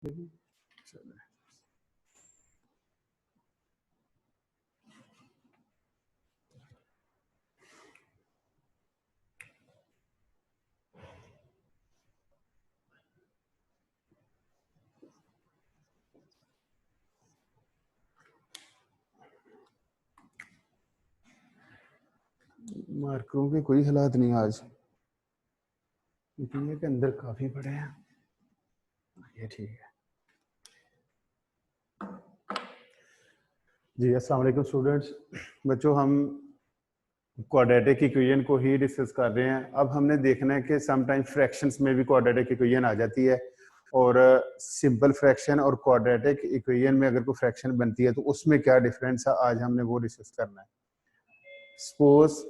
चलो मार्करों के कोई हालात नहीं आज, इतने के अंदर काफी पड़े हैं। ये ठीक है जी। अस्सलाम वालेकुम स्टूडेंट्स। बच्चों, हम क्वाड्रेटिक इक्वेशन को ही डिस्कस कर रहे हैं। अब हमने देखना है कि समटाइम फ्रैक्शंस में भी क्वाड्रेटिक इक्वेशन आ जाती है, और सिंपल फ्रैक्शन और क्वाड्रेटिक इक्वेशन में अगर कोई फ्रैक्शन बनती है तो उसमें क्या डिफरेंस है, आज हमने वो डिस्कस करना है। Suppose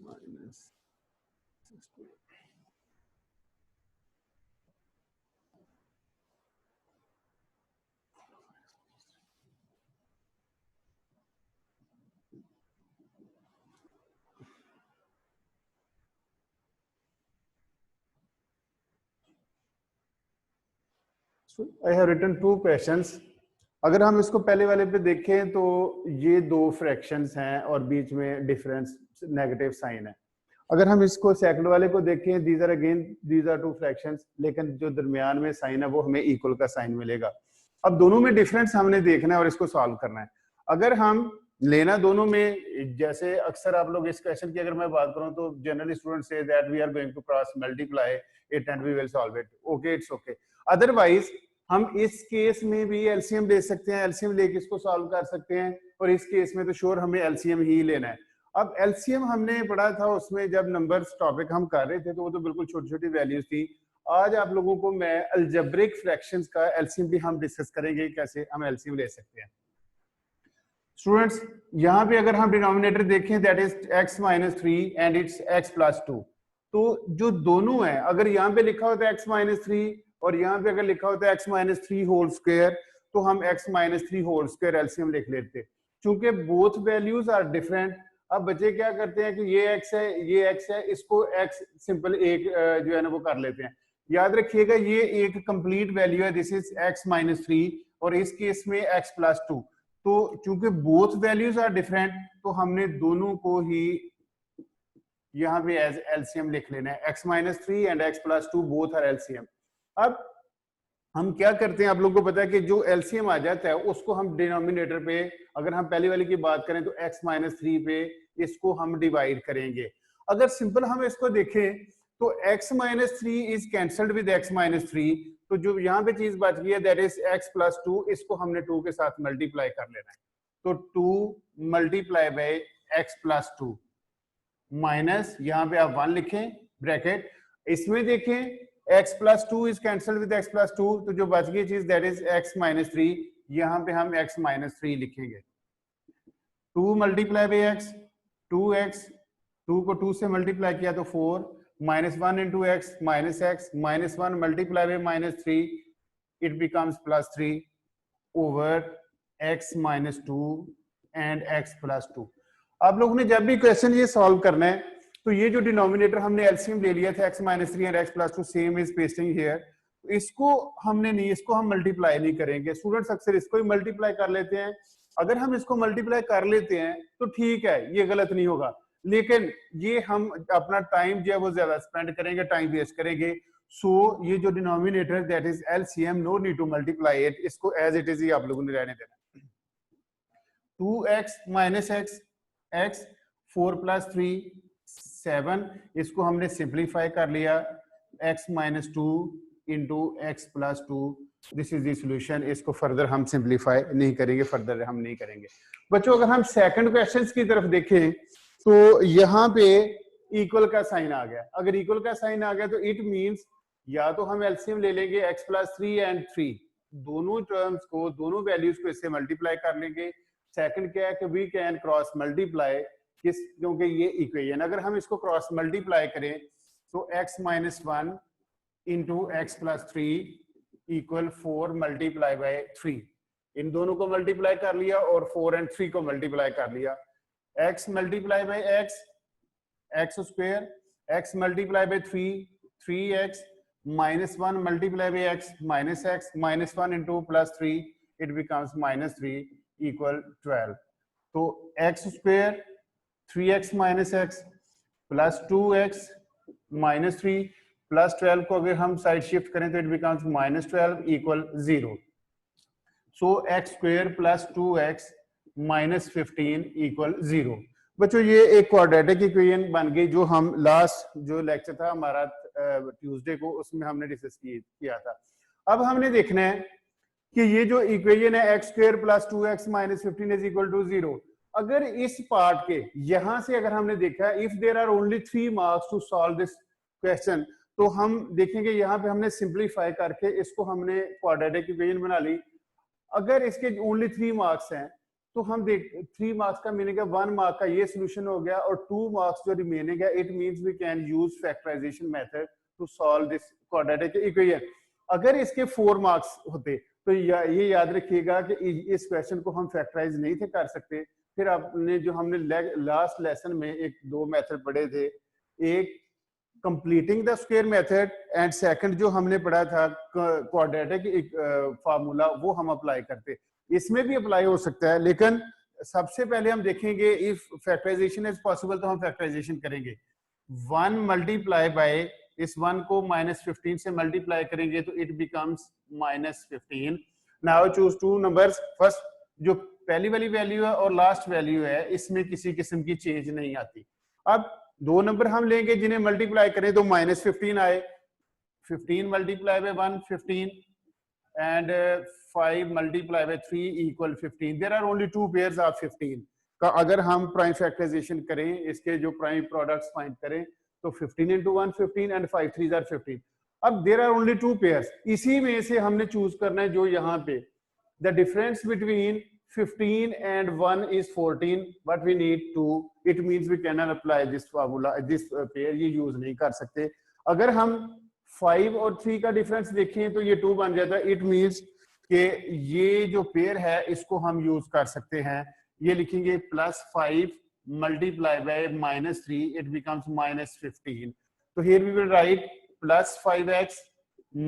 minus I have written 2 questions. अगर हम इसको पहले वाले पे देखें तो ये 2 फ्रैक्शंस हैं और बीच में डिफरेंस नेगेटिव साइन है। अगर हम इसको सेकंड वाले को देखें, these are again these are 2 fractions, लेकिन जो दरमियान में साइन है वो हमें इक्वल का साइन मिलेगा। अब दोनों में डिफरेंस हमने देखना है और इसको सॉल्व करना है। अगर हम लेना दोनों में, जैसे अक्सर आप लोग इस क्वेश्चन की अगर मैं बात करूं तो जनरली स्टूडेंट से that we are going to cross multiply it and we will solve it. Okay, it's okay. Otherwise हम इस केस में भी एलसीएम ले सकते हैं, एलसीएम लेके इसको सॉल्व कर सकते हैं, और इस केस में तो श्योर हमें एलसीएम ही लेना है। अब एलसीएम हमने पढ़ा था, उसमें जब नंबर्स टॉपिक हम कर रहे थे तो वो तो बिल्कुल छोटी छोटी वैल्यूज थी। आज आप लोगों को मैं अलजेब्रिक फ्रैक्शंस का एलसीएम भी हम डिस्कस करेंगे, कैसे हम एलसीएम ले सकते हैं। स्टूडेंट्स, यहाँ पे अगर हम डिनोमिनेटर देखें that is x minus 3 and it's x plus 2, तो जो दोनों है, अगर यहाँ पे लिखा होता है x माइनस 3 और यहाँ पे अगर लिखा होता है x माइनस 3 होल स्क्वायर, तो हम x minus 3 whole square LCM लिख लेते। चूंकि बोथ वैल्यूज आर डिफरेंट, अब बच्चे क्या करते हैं कि ये x है ये x है, इसको x सिंपल एक जो है ना वो कर लेते हैं। याद रखिएगा ये एक कंप्लीट वैल्यू है, दिस इज x माइनस 3 और इस केस में x प्लस 2। तो चूंकि बोथ वैल्यूज आर डिफरेंट तो हमने दोनों को ही यहाँ पे एज एलसीएम लिख लेना है। x minus 3 and x plus 2 both are LCM. अब हम क्या करते हैं, आप लोगों को पता है कि जो एलसीएम आ जाता है उसको हम डिनोमिनेटर पे, अगर हम पहली वाली की बात करें तो x माइनस 3 पे इसको हम डिवाइड करेंगे। अगर सिंपल हम इसको देखें तो x minus 3 is cancelled with x minus 3, तो जो यहाँ पे चीज बच गई है दैट इज x प्लस 2, इसको हमने 2 के साथ मल्टीप्लाई कर लेना है। तो 2 multiply by x plus 2 minus, यहाँ पे आप 1 लिखें ब्रैकेट, इसमें देखें x plus 2 is cancel with x plus 2, तो जो बच गई चीज दैट इज x माइनस 3, यहाँ पे हम x माइनस 3 लिखेंगे। 2 मल्टीप्लाई बाय x 2x, 2 को 2 से मल्टीप्लाई किया तो 4, minus 1 into x minus x, minus 1 multiply by minus 3, it becomes plus 3 over x minus 2 and x plus 2। आप लोगों ने जब भी क्वेश्चन ये सॉल्व करना है तो ये जो डिनोमिनेटर हमने एलसीएम ले लिया था x minus 3 and x plus 2 same is pasting here, इसको हमने नहीं, इसको हम मल्टीप्लाई नहीं करेंगे। स्टूडेंट्स अक्सर इसको ही मल्टीप्लाई कर लेते हैं। अगर हम इसको मल्टीप्लाई कर लेते हैं तो ठीक है, ये गलत नहीं होगा, लेकिन ये हम अपना टाइम जो है वो ज्यादा स्पेंड करेंगे, टाइम वेस्ट करेंगे। सो ये जो denominator that is LCM, no need to multiply it, इसको एज इट इज ही आप लोगों ने रहने देना। 2x minus x, x 4 plus 3 7, इसको हमने सिंप्लीफाई कर लिया, x minus 2 into x plus 2, this is the solution. इसको फर्दर हम सिंप्लीफाई नहीं करेंगे, फर्दर हम नहीं करेंगे। बच्चों अगर हम सेकंड क्वेश्चन की तरफ देखें तो यहाँ पे इक्वल का साइन आ गया। अगर इक्वल का साइन आ गया तो इट मींस या तो हम एलसीएम ले लेंगे x प्लस 3 एंड 3, दोनों टर्म्स को, दोनों वैल्यूज को इससे मल्टीप्लाई कर लेंगे। सेकंड क्या है कि वी कैन क्रॉस मल्टीप्लाई किस, क्योंकि ये इक्वेशन अगर हम इसको क्रॉस मल्टीप्लाई करें तो x minus 1 into x plus 3 equal 4 multiply by 3। इन दोनों को मल्टीप्लाई कर लिया और 4 and 3 को मल्टीप्लाई कर लिया। x multiply by x square, x multiply by 3x minus 1 multiply by x minus 1 into plus 3 it becomes minus 3 equal 12। तो x square 3x minus x plus 2x minus 3 plus 12 को अगर हम side shift करें तो it becomes minus 12 equal 0। So x square plus 2x minus 15 equal 0। बच्चों ये एक quadratic equation बन गई जो हम लास्ट जो लेक्चर था हमारा ट्यूसडे को उसमें हमने डिस्कस किया था। अब हमने देखना है कि ये जो इक्वेशन है x square plus 2x minus 15 is equal to 0, अगर इस पार्ट के यहां से अगर हमने देखा if there are only 3 marks to solve this question, तो हम देखेंगे यहाँ पे हमने सिंप्लीफाई करके इसको हमने क्वाड्रेटिक इक्वेशन बना ली। अगर इसके ओनली 3 मार्क्स हैं तो हम देख 3 मार्क्स का मीनिंग है 1 मार्क का ये सोल्यूशन हो गया और 2 मार्क्स जो रिमेनिंग है it means we can use factorisation method to solve this quadratic equation. अगर इसके 4 मार्क्स होते तो ये याद रखिएगा कि इस क्वेश्चन को हम फैक्टराइज नहीं थे कर सकते। फिर आपने जो हमने लास्ट लेसन में एक 2 मेथड पढ़े थे, एक completing the square method and second जो हमने पढ़ा था क्वाड्रेटिक फार्मूला, वो हम अप्लाई करते। इसमें भी अप्लाई हो सकता है, लेकिन सबसे पहले हम देखेंगे इफ फैक्टराइजेशन इज पॉसिबल तो हम फैक्टराइजेशन करेंगे। 1 मल्टीप्लाई बाय इस 1 को माइनस 15 से मल्टीप्लाई करेंगे तो it becomes minus 15। Now choose 2 numbers. First जो पहली वाली वैल्यू है और लास्ट वैल्यू है इसमें किसी किस्म की चेंज नहीं आती। अब 2 नंबर हम लेंगे जिन्हें मल्टीप्लाई करें तो माइनस 15 आए। 15 multiply by 1 15 and 5 multiply by 3 equal 15। There are only 2 pairs of 15 का अगर हम प्राइम फैक्टराइजेशन करें, इसके जो प्राइम प्रोडक्ट्स फाइंड करें तो 15 into 1 15 and 5 3s are 15। अब देयर आर ओनली 2 पेयर्स, इसी में से हमने चूज करना है जो यहाँ पे the difference between 15 and 1 is 14 but we need 2, it means we cannot apply this formula, this pair ये यूज नहीं कर सकते। अगर हम 5 और 3 का डिफरेंस देखें तो ये 2 बन जाता है। इट मींस कि ये जो पेयर है इसको हम यूज कर सकते हैं। ये लिखेंगे plus 5 multiply by minus 3 it becomes minus 15। तो here we will write plus 5x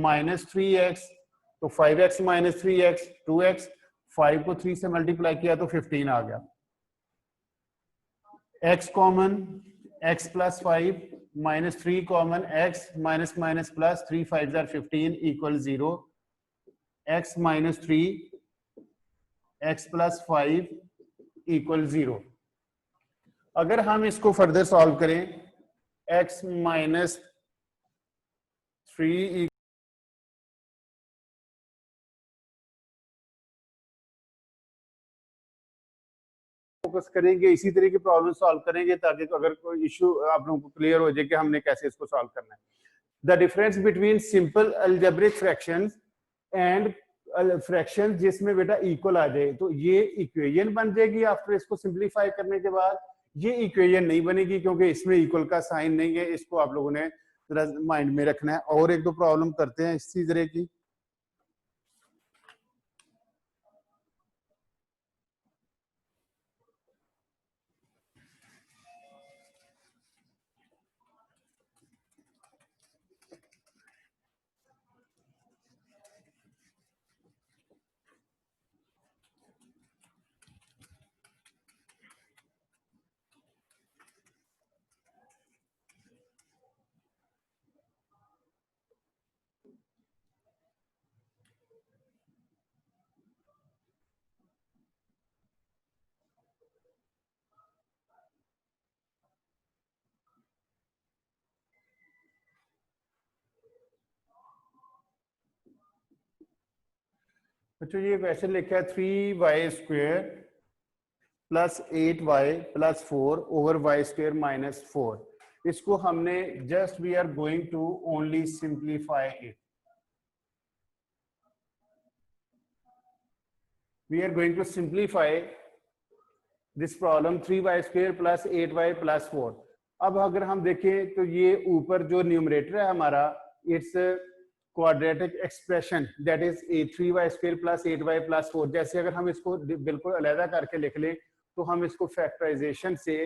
minus 3x, तो 5x माइनस 3x 2x, 5 को 3 से मल्टीप्लाई किया तो 15 आ गया। x common x plus 5 minus 3 common x minus minus plus 3 5 are 15 equal 0। x minus 3 x plus 5 equal 0। अगर हम इसको फर्दर सॉल्व करें x माइनस 3 फोकस करेंगे, इसी तरह की प्रॉब्लम सॉल्व करेंगे ताकि अगर कोई इशू आप लोगों को क्लियर हो जाए कि हमने कैसे इसको सॉल्व करना है। The difference between simple algebraic fractions and fractions जिसमें बेटा इक्वल आ जाए तो ये इक्वेशन बन जाएगी। आफ्टर इसको सिंप्लीफाई करने के बाद ये इक्वेशन नहीं बनेगी क्योंकि इसमें इक्वल का साइन नहीं है। इसको आप लोगों ने माइंड में रखना है। और एक दो प्रॉब्लम करते हैं इसी तरह की। बच्चों ये क्वेश्चन लिखा है 3y square plus 8y plus 4 over y square minus 4। इसको हमने just we are going to only simplify it. We are going to simplify this problem 3y square plus 8y plus 4। अब अगर हम देखें तो ये ऊपर जो न्यूमरेटर है हमारा it's quadratic expression that is 3y² plus 8y+4, जैसे अगर हम इसको बिल्कुल अलग करके लिख लें तो हम इसको फैक्टराइजेशन से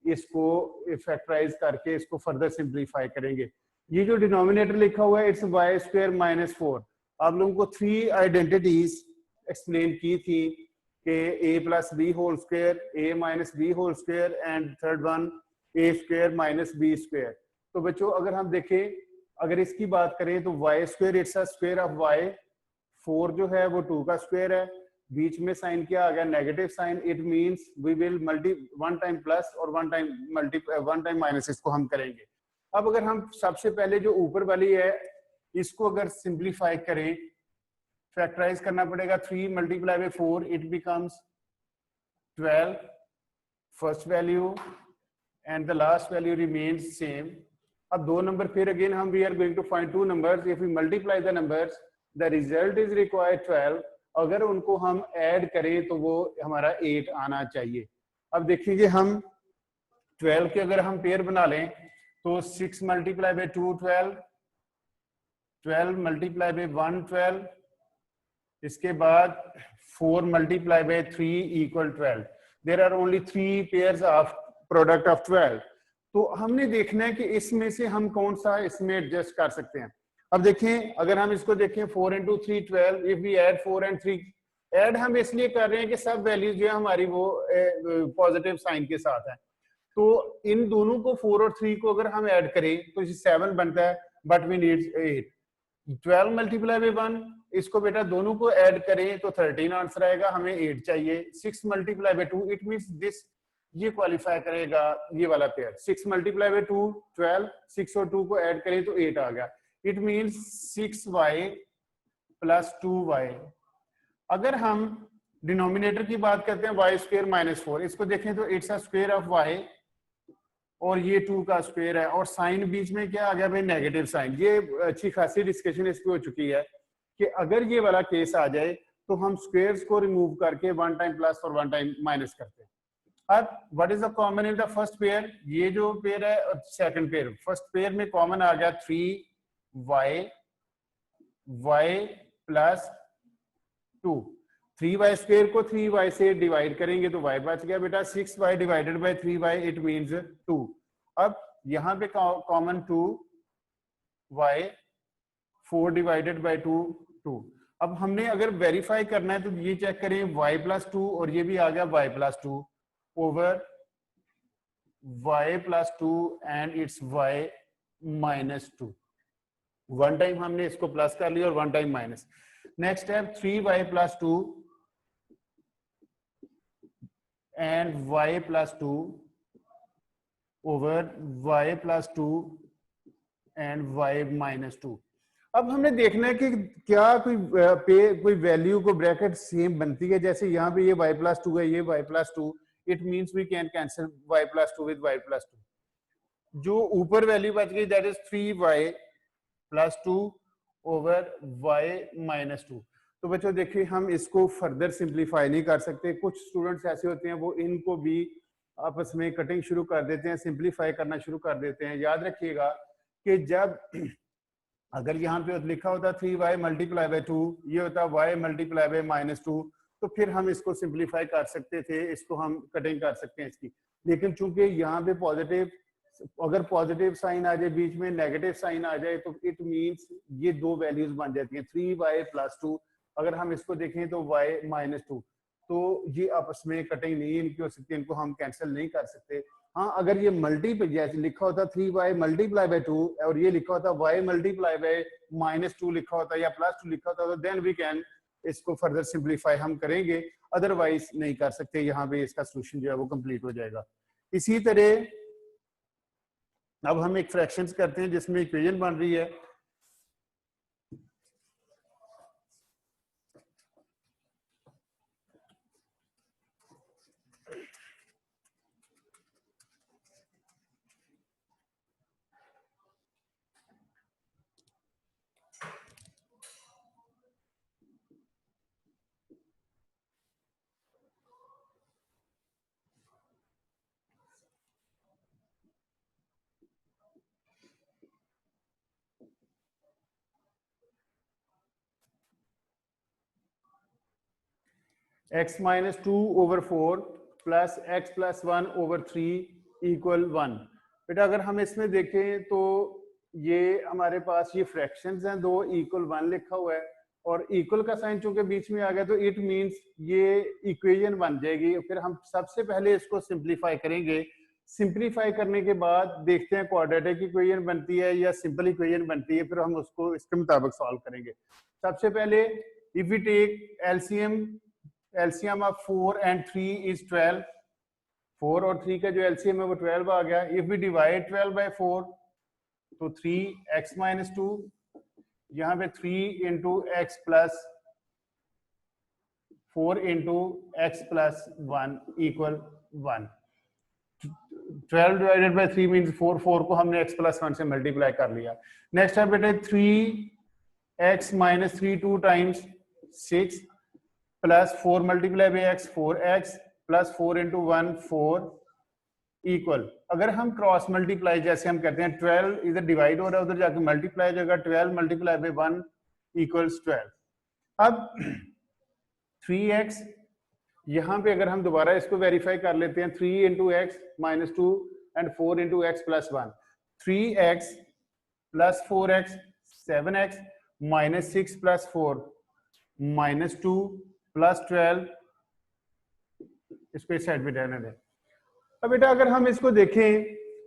इसको फैक्टराइज करके इसको फर्दर सिंप्लीफाई करेंगे। ये जो डिनोमिनेटर लिखा हुआ है इट्स y² - 4। आप लोगों को 3 आइडेंटिटीज एक्सप्लेन की थी कि a+b² a - b² and third one a² - b²। तो बच्चों अगर हम देखें, अगर इसकी बात करें तो y² it's a square of y, 4 जो है वो 2 का स्क्वायर है, बीच में साइन क्या आ गया negative sign, it means we will multi one time plus और वन टाइम माइनस इसको हम करेंगे। अब अगर हम सबसे पहले जो ऊपर वाली है इसको अगर सिंप्लीफाई करें, फैक्टराइज करना पड़ेगा, 3 × 4 it becomes 12 first value and the last value remains same. अब दो नंबर फिर अगेन हम we are going to find two numbers, if we multiply the numbers the result is required 12। अगर उनको हम ऐड करें तो वो हमारा 8 आना चाहिए। अब देखिए हम 12 के अगर हम पेयर बना लें तो 6 × 2 12, 12 × 1 12, इसके बाद 4 × 3 = 12। There are only 3 pairs of product of 12। तो हमने देखना है कि इसमें से हम कौन सा इसमें एडजस्ट कर सकते हैं। अब देखें अगर हम इसको देखें 4 × 3 12, if we add 4 and 3, add हम इसलिए कर रहे हैं कि सब वैल्यूज जो है हमारी वो पॉजिटिव साइन के साथ है। तो इन दोनों को 4 और 3 को अगर हम ऐड करें तो 7 बनता है, बट वी नीड 8। 12 × 1, इसको बेटा दोनों को ऐड करें तो 13 आंसर आएगा, हमें 8 चाहिए। 6 × 2, इट मींस दिस, ये क्वालिफाई करेगा ये वाला पेयर। 6 × 2 12, 6 और 2 को ऐड करें तो 8 आ गया, इट मींस 6y + 2y। अगर हम डिनोमिनेटर की बात करते हैं y² - 4, इसको देखें तो it's a square of y और ये 2 का स्क्वायर है और साइन बीच में क्या आ गया भाई नेगेटिव साइन। ये अच्छी खासी डिस्कशन इस पे हो चुकी है कि अगर ये वाला केस आ जाए तो हम स्क्वायर्स को रिमूव करके वन टाइम प्लस और वन टाइम माइनस करते हैं। अब what is the common in the first pair, ये जो पेयर है और सेकंड पेयर, फर्स्ट पेयर में कॉमन आ गया 3y + 2। 3y² को 3y से डिवाइड करेंगे तो y बच गया बेटा, 6y / 3y इट मींस 2। अब यहां पे कॉमन 2y, 4 / 2 2। अब हमने अगर वेरीफाई करना है तो ये चेक करें y + 2 और ये भी आ गया y + 2 over y + 2 and it's y - 2। One time हमने इसको प्लस कर लिया और वन टाइम माइनस। नेक्स्ट है 3y + 2 and y + 2 over y + 2 and y - 2। अब हमने देखना है कि क्या कोई वैल्यू को ब्रैकेट सेम बनती है, जैसे यहाँ पे ये y + 2 है, ये y + 2, it means we can cancel y + 2 with y + 2। जो ऊपर वैल्यू बच गई that is 3y + 2 over y - 2। तो बच्चों देखिए हम इसको फर्दर सिंप्लीफाई नहीं कर सकते। कुछ स्टूडेंट्स ऐसे होते हैं वो इनको भी आपस में कटिंग शुरू कर देते हैं, सिंप्लीफाई करना शुरू कर देते हैं। याद रखिएगा कि जब अगर यहाँ पे लिखा होता 3y × 2, ये होता y × -2, तो फिर हम इसको सिंप्लीफाई कर सकते थे, इसको हम कटिंग कर सकते हैं इसकी। लेकिन चूंकि यहाँ पे पॉजिटिव, अगर पॉजिटिव साइन आ जाए बीच में नेगेटिव साइन आ जाए तो इट मींस ये दो वैल्यूज बन जाती हैं 3y + 2। अगर हम इसको देखें तो y - 2, तो ये आपस में कटिंग नहीं इनकी हो सकती, इनको हम कैंसिल नहीं कर सकते। हाँ अगर ये मल्टी पे जैसे लिखा होता 3y × 2 और ये लिखा होता y × -2 लिखा होता या +2 लिखा होता तो देन वी कैन इसको फर्दर सिंप्लीफाई हम करेंगे, अदरवाइज नहीं कर सकते। यहाँ पे इसका सोल्यूशन जो है वो कंप्लीट हो जाएगा। इसी तरह अब हम एक फ्रैक्शंस करते हैं जिसमें इक्वेशन बन रही है। x minus 2/4 plus x plus 1/3 equal 1। बेटा अगर हम इसमें देखें तो ये हमारे पास ये फ्रैक्शंस हैं, दो इक्वल 1 लिखा हुआ है और इक्वल का साइन चूंकि बीच में आ गया तो इट मींस ये इक्वेशन बन जाएगी। फिर हम सबसे पहले इसको सिंप्लीफाई करेंगे, सिंप्लीफाई करने के बाद देखते हैं क्वाड्रेटिक इक्वेशन बनती है या सिंपल इक्वेशन बनती है, फिर हम उसको इसके मुताबिक सॉल्व करेंगे। सबसे पहले if we take LCM of 4 and 3 is 12, 4 और 3 का जो एलसीएम है वो 12 आ गया। इफ वी डिवाइड 12 by 4 तो 3x minus 2, यहाँ पे 3 into x plus 4 into x plus 1 equal 1। 12 divided by 3 means 4, 4 को हमने x plus 1 से मल्टीप्लाई कर लिया। नेक्स्ट है बेटे 3x minus 3 2 times 6 plus 4 multiply by x 4x plus 4 into 1 4 equal. अगर हम क्रॉस मल्टीप्लाई जैसे हम करते हैं 12 इधर डिवाइड हो रहा है उधर जाके मल्टीप्लाई हो जाएगा, 12 मल्टीप्लाई बाई 1 इक्वल्स 12। अब 3x यहाँ पे अगर हम दोबारा इसको वेरीफाई कर लेते हैं 3 into x minus 2 and 4 into x plus 1, 3x plus 4x 7x minus 6 plus 4 minus 2 plus 12, इसको इस साइड पे रहने दें। अब बेटा अगर हम इसको देखें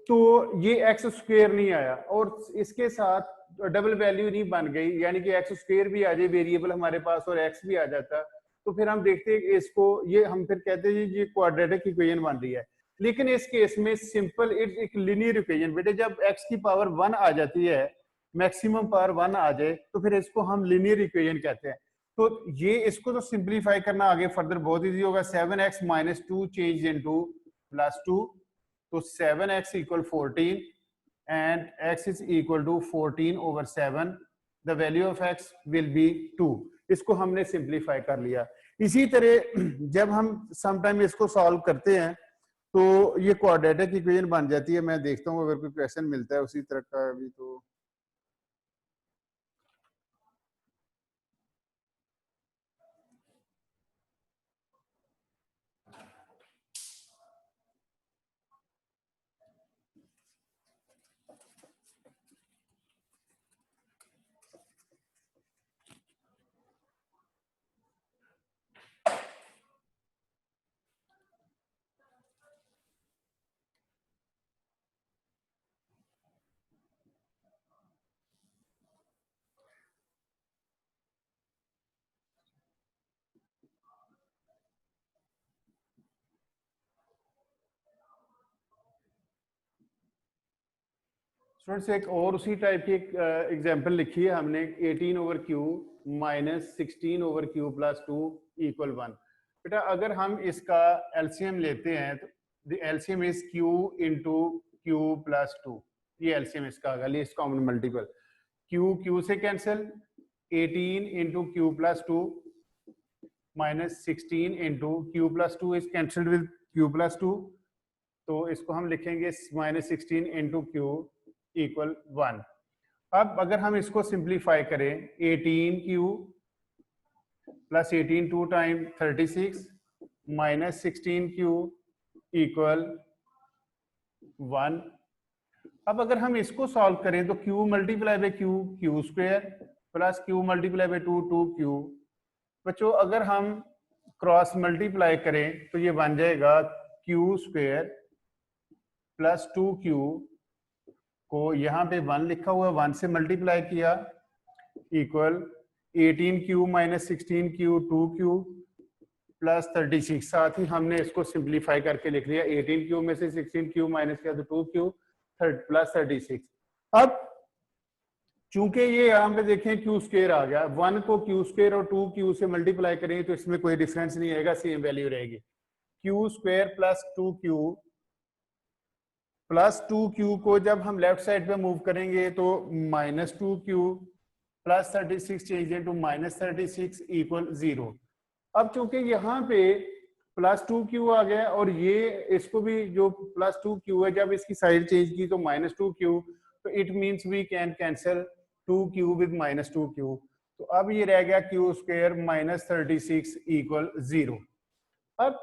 तो ये एक्स स्क्वायर नहीं आया और इसके साथ डबल वैल्यू नहीं बन गई, यानी कि एक्स स्क्वायर भी आ जाए वेरिएबल हमारे पास और एक्स भी आ जाता, तो फिर हम देखते हैं कि इसको ये हम फिर कहते हैं ये क्वाड्रेटिक इक्वेशन बन रही है। लेकिन इस केस में सिंपल इट्स एक लीनियर इक्वेशन। बेटे जब x की पावर 1 आ जाती है, मैक्सिमम पावर 1 आ जाए तो फिर इसको हम लीनियर इक्वेशन कहते हैं। तो ये इसको तो सिंप्लीफाई करना आगे फर्दर बहुत इजी होगा। 7x minus 2 change into plus 2, तो 7x equal 14 and x is equal to 14/7, the value of x will be 2। इसको हमने सिंप्लीफाई कर लिया। इसी तरह जब हम समटाइम इसको सॉल्व करते हैं तो ये क्वाड्रेटिक इक्वेशन बन जाती है। मैं देखता हूँ अगर कोई क्वेश्चन मिलता है उसी तरह का अभी तो। स्टूडेंट्स एक और उसी टाइप की एग्जांपल लिखी है हमने, 18/q minus 16/q plus 2 equal 1। बेटा अगर हम इसका एलसीएम लेते हैं तो the LCM is q into q plus 2, ये एलसीएम इसका आ गया, लीस्ट कॉमन मल्टीपल। q से cancel, 18 into q plus 2 minus 16 into q plus 2 is cancelled with q plus 2, तो इसको हम लिखेंगे -16 into q इक्वल 1। अब अगर हम इसको सिंप्लीफाई करें 18q plus 18 2 time 36 minus 16q equal 1। अब अगर हम इसको सॉल्व करें तो q multiply by q square plus q multiply by 2q। बच्चों अगर हम क्रॉस मल्टीप्लाई करें तो ये बन जाएगा q स्क्वायर प्लस 2q को यहाँ पे 1 लिखा हुआ है, 1 से मल्टीप्लाई किया equal 18q minus 16q 2q plus 36। साथ ही हमने इसको सिंप्लीफाई करके लिख लिया, 18q में से 16q माइनस किया तो 2q प्लस 36। अब चूंकि ये यहाँ पे देखें q स्क्वायर आ गया, 1 को q स्क्वायर और 2q से मल्टीप्लाई करेंगे तो इसमें कोई डिफरेंस नहीं आएगा, सेम वैल्यू रहेगी। q square plus 2q plus 2q को जब हम लेफ्ट साइड पे मूव करेंगे तो -2q plus 36 change into -36 equal 0। अब चूंकि यहाँ पे प्लस 2q आ गया और ये इसको भी जो प्लस 2q है जब इसकी साइड चेंज की तो -2q, तो it means we can cancel 2q with -2q। तो अब ये रह गया q स्क्वायर -36 इक्वल 0। अब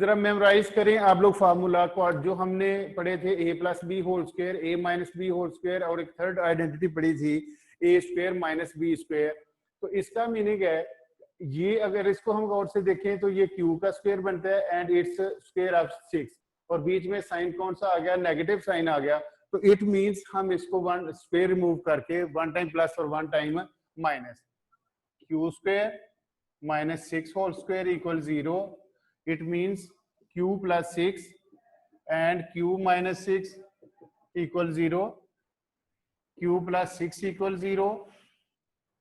जरा मेमोराइज करें आप लोग फार्मूला को जो हमने पढ़े थे, a plus B whole square, a minus B whole square, और एक थर्ड आइडेंटिटी पढ़ी थी a square minus B square. तो इसका मीनिंग है ये, अगर इसको हम गौर से देखें तो ये q का स्क्वायर बनता है एंड इट्स स्क्वायर ऑफ 6, और बीच में साइन कौन सा आ गया, नेगेटिव साइन आ गया। तो इट मींस हम इसको वन स्क्वायर रिमूव करके वन टाइम प्लस और one time minus, q square minus 6 whole square equal 0। It means q plus 6 and q minus 6 equal 0, q plus 6 equal 0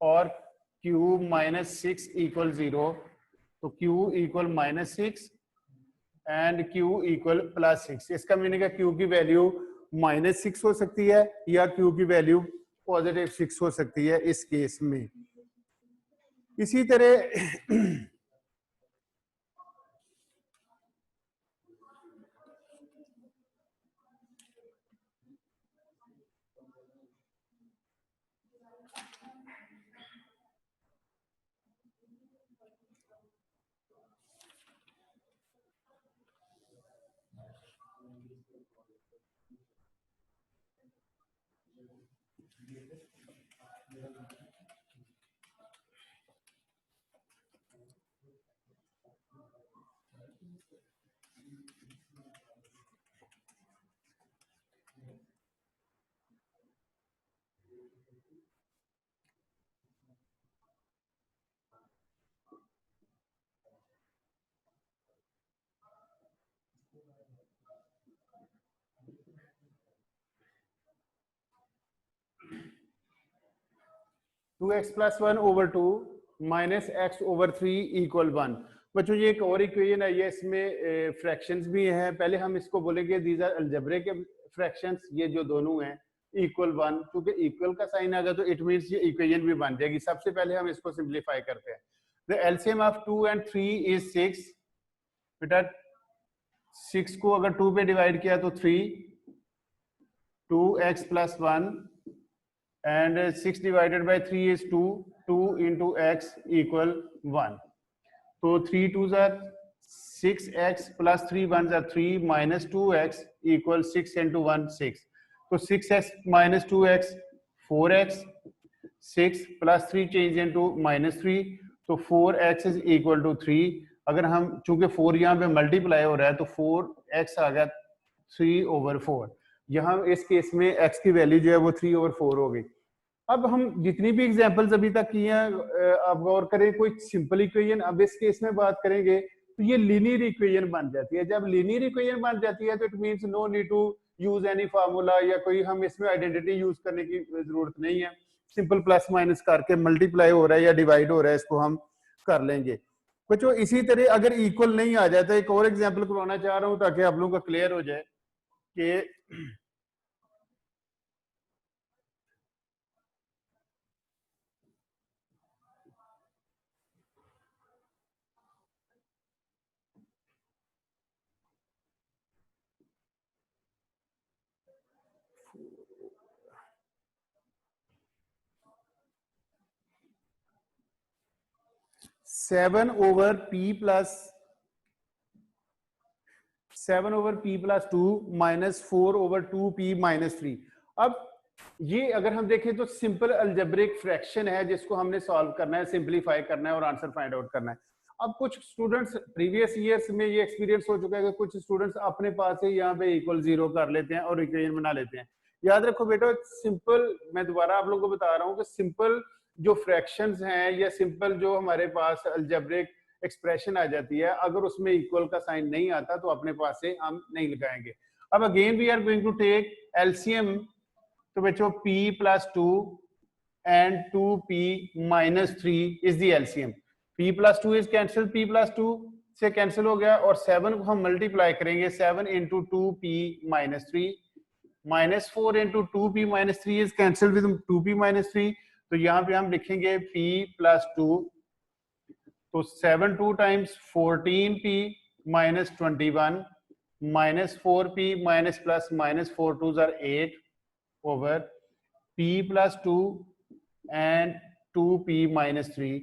और q minus 6 equal 0। तो q equal minus 6 and q equal plus 6। इसका meaning है q की value minus 6 हो सकती है या q की वैल्यू पॉजिटिव 6 हो सकती है इस केस में। इसी तरह 2x plus 1 over 2 minus x over 3 equal 1। बच्चों ये एक और इक्वेशन है, ये इसमें फ्रैक्शंस भी हैं। पहले हम इसको बोलेंगे दीज आर अलजेब्रिक फ्रैक्शंस, ये जो दोनों हैं इक्वल 1, क्योंकि इक्वल का साइन आ गया तो इट मींस ये इक्वेशन भी बन जाएगी। सबसे पहले हम इसको सिंपलीफाई करते हैं। The LCM of 2 and 3 is 6। बेटा 6 को अगर 2 पे डिवाइड किया तो 3, 2x plus 1 and 6 divided by 3 is 2, 2 into x equal 1। तो 3 2s are 6x plus 3 1s are 3 minus 2x equal 6 into 1 6। तो 6x minus 2x 4x, 6 plus 3 change into minus 3, तो 4x is equal to 3। अगर हम चूंकि 4 यहाँ पे multiply हो रहा है तो 4x आ गया 3/4। यहाँ इस केस में x की वैल्यू जो है वो 3/4 हो गई। अब हम जितनी भी एग्जांपल्स अभी तक किए हैं आप गौर करें, कोई सिंपल इक्वेशन अब इस केस में बात करेंगे तो ये लीनियर इक्वेशन बन जाती है। जब लीनियर इक्वेशन बन जाती है तो it means no need to use any formula या कोई हम इसमें आइडेंटिटी यूज करने की जरूरत नहीं है। सिंपल प्लस माइनस करके मल्टीप्लाई हो रहा है या डिवाइड हो रहा है इसको हम कर लेंगे। बच्चों इसी तरह अगर इक्वल नहीं आ जाता, एक और एग्जाम्पल करवाना चाह रहा हूँ ताकि आप लोगों का क्लियर हो जाए कि 7 over p plus 2 minus 4 over 2p minus 3। अब ये अगर हम देखें तो सिंपल अलजेब्रिक फ्रैक्शन है जिसको हमने सॉल्व करना है, सिंपलीफाई करना है और आंसर फाइंड आउट करना है। अब कुछ स्टूडेंट्स प्रीवियस ईयर्स में ये एक्सपीरियंस हो चुका है कि कुछ स्टूडेंट्स अपने पास ही यहाँ पे इक्वल 0 कर लेते हैं और इक्वेशन बना लेते हैं। याद रखो बेटा, सिंपल, मैं दोबारा आप लोगों को बता रहा हूँ कि सिंपल जो फ्रैक्शंस हैं या सिंपल जो हमारे पास अलजेब्रिक एक्सप्रेशन आ जाती है, अगर उसमें इक्वल का साइन नहीं आता तो अपने पास से हम नहीं लगाएंगे। अब again we are going to take LCM. तो बच्चों p plus 2 and 2p minus 3 is the LCM। p plus 2 is cancelled, p plus 2 से कैंसिल हो गया और 7 को हम मल्टीप्लाई करेंगे, 7 into 2p minus 3 minus 4 into 2p minus 3 is cancelled with 2p minus 3। तो यहाँ पे हम लिखेंगे p plus 2, तो 7 2 times 14p minus 21 minus 4p minus plus minus 4 2s are 8 over p plus 2 and 2p minus 3।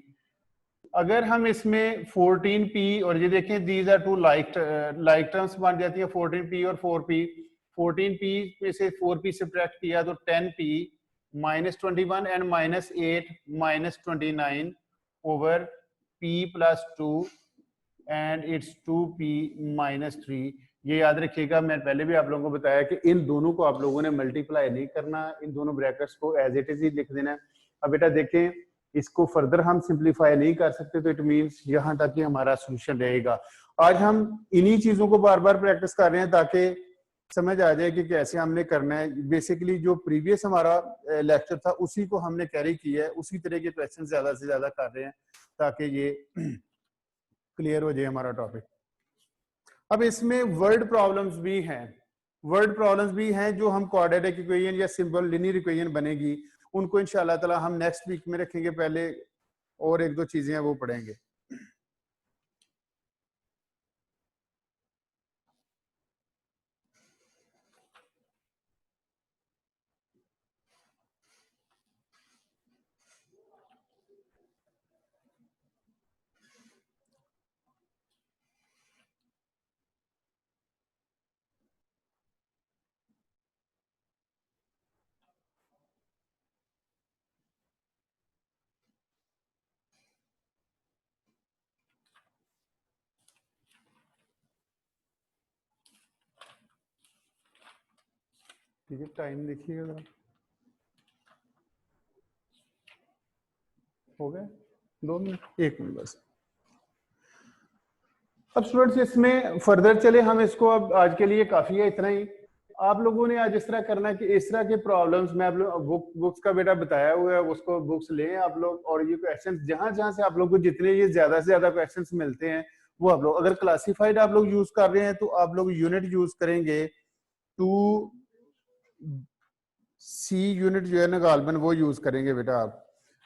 अगर हम इसमें 14p और ये देखें these are two like terms बन जाती है 14p और 4p 14p में से 4p सब्ट्रैक्ट किया तो 10p -21 and -8 -29 over p + 2 and it's 2p -3। ये याद रखिएगा, मैं पहले भी आप लोगों को बताया कि इन दोनों को आप लोगों ने मल्टीप्लाई नहीं करना, इन दोनों ब्रैकेट्स को एज इट इज ही लिख देना। अब बेटा देखें, इसको फर्दर हम सिंप्लीफाई नहीं कर सकते, तो इट मींस यहाँ तक ही हमारा सोल्यूशन रहेगा। आज हम इन्हीं चीजों को बार बार प्रैक्टिस कर रहे हैं ताकि समझ आ जाए कि कैसे हमने करना है। बेसिकली जो प्रीवियस हमारा लेक्चर था उसी को हमने कैरी किया है, उसी तरह के क्वेश्चन ज्यादा से ज्यादा कर रहे हैं ताकि ये क्लियर हो जाए हमारा टॉपिक। अब इसमें वर्ड प्रॉब्लम्स भी हैं, वर्ड प्रॉब्लम्स भी हैं जो हम क्वाड्रेटिक इक्वेशन या सिंपल लीनियर इक्वेशन बनेगी, उनको इंशाल्लाह ताला हम नेक्स्ट वीक में रखेंगे। पहले और एक दो चीजें हैं वो पढ़ेंगे। ठीक है, टाइम देखिएगा जरा, हो गया 2 मिनट, 1 मिनट बस। अब स्टूडेंट्स इसमें फर्दर चले हम इसको, अब आज के लिए काफी है इतना ही। आप लोगों ने आज इस तरह करना है कि इस तरह के प्रॉब्लम्स मैं आप लोग बुक्स का बेटा बताया हुआ है, उसको बुक्स लें आप लोग, और ये क्वेश्चंस जहां जहां से आप लोग को जितने ये ज्यादा से ज्यादा क्वेश्चंस मिलते हैं वो आप लोग, अगर क्लासिफाइड आप लोग यूज कर रहे हैं तो आप लोग यूनिट यूज करेंगे 2C यूनिट जो है ना गालबन, वो यूज करेंगे बेटा आप।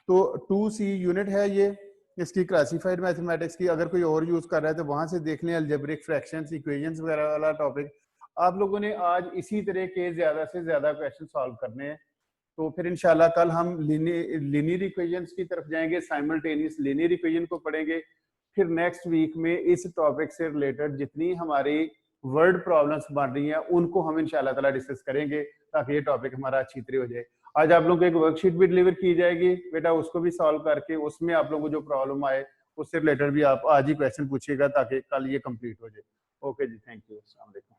तो 2C यूनिट है ये इसकी क्लासिफाइड मैथमेटिक्स की। अगर कोई और यूज कर रहा है तो वहां से देख लें, अलजेब्रिक फ्रैक्शंस इक्वेशंस वगैरह वाला टॉपिक। आप लोगों ने आज इसी तरह के ज्यादा से ज्यादा क्वेश्चन सॉल्व करने हैं, तो फिर इंशाल्लाह कल हम लीनियर इक्वेशंस की तरफ जाएंगे, साइमल्टेनियस लीनियर इक्वेशन को पढ़ेंगे। फिर नेक्स्ट वीक में इस टॉपिक से रिलेटेड जितनी हमारी वर्ड प्रॉब्लम्स बन रही हैं उनको हम इंशाल्लाह ताला डिस्कस करेंगे ताकि ये टॉपिक हमारा अच्छी तरह हो जाए। आज आप लोगों को एक वर्कशीट भी डिलीवर की जाएगी बेटा, उसको भी सॉल्व करके उसमें आप लोगों को जो प्रॉब्लम आए उससे रिलेटेड भी आप आज ही क्वेश्चन पूछिएगा ताकि कल ये कंप्लीट हो जाए। ओके जी, थैंक यू, अस्सलाम वालेकुम।